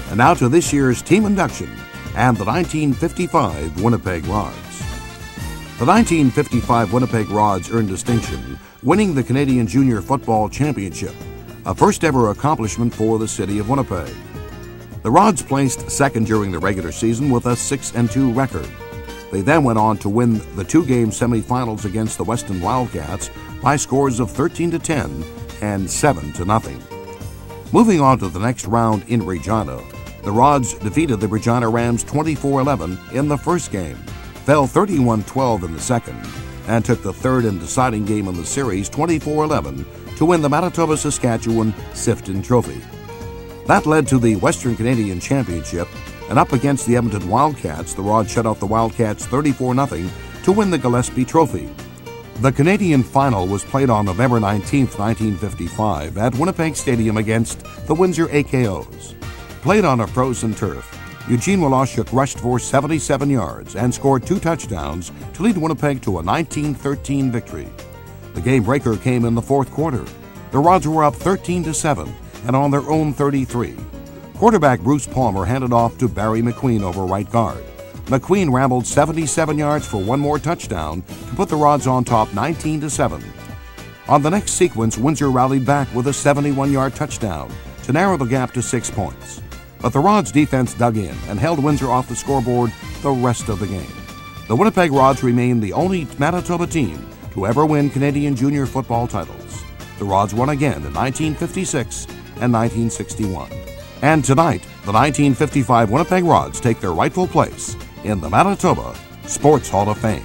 And now to this year's team induction and the 1955 Winnipeg Rods. The 1955 Winnipeg Rods earned distinction, winning the Canadian Junior Football Championship, a first-ever accomplishment for the city of Winnipeg. The Rods placed second during the regular season with a 6-2 record. They then went on to win the two-game semifinals against the Weston Wildcats by scores of 13-10 and 7-0. Moving on to the next round in Regina, the Rods defeated the Regina Rams 24-11 in the first game, fell 31-12 in the second, and took the third and deciding game in the series 24-11 to win the Manitoba-Saskatchewan Sifton Trophy. That led to the Western Canadian Championship, and up against the Edmonton Wildcats, the Rods shut out the Wildcats 34-0 to win the Gillespie Trophy. The Canadian final was played on November 19, 1955 at Winnipeg Stadium against the Windsor AKOs. Played on a frozen turf, Eugene Woloschuk rushed for 77 yards and scored 2 touchdowns to lead Winnipeg to a 19-13 victory. The game breaker came in the fourth quarter. The Rods were up 13-7 and on their own 33. Quarterback Bruce Palmer handed off to Barry McQueen over right guard. McQueen rambled 77 yards for one more touchdown to put the Rods on top 19-7. On the next sequence, Windsor rallied back with a 71-yard touchdown to narrow the gap to 6 points. But the Rods defense dug in and held Windsor off the scoreboard the rest of the game. The Winnipeg Rods remain the only Manitoba team to ever win Canadian junior football titles. The Rods won again in 1956 and 1961. And tonight, the 1955 Winnipeg Rods take their rightful place in the Manitoba Sports Hall of Fame.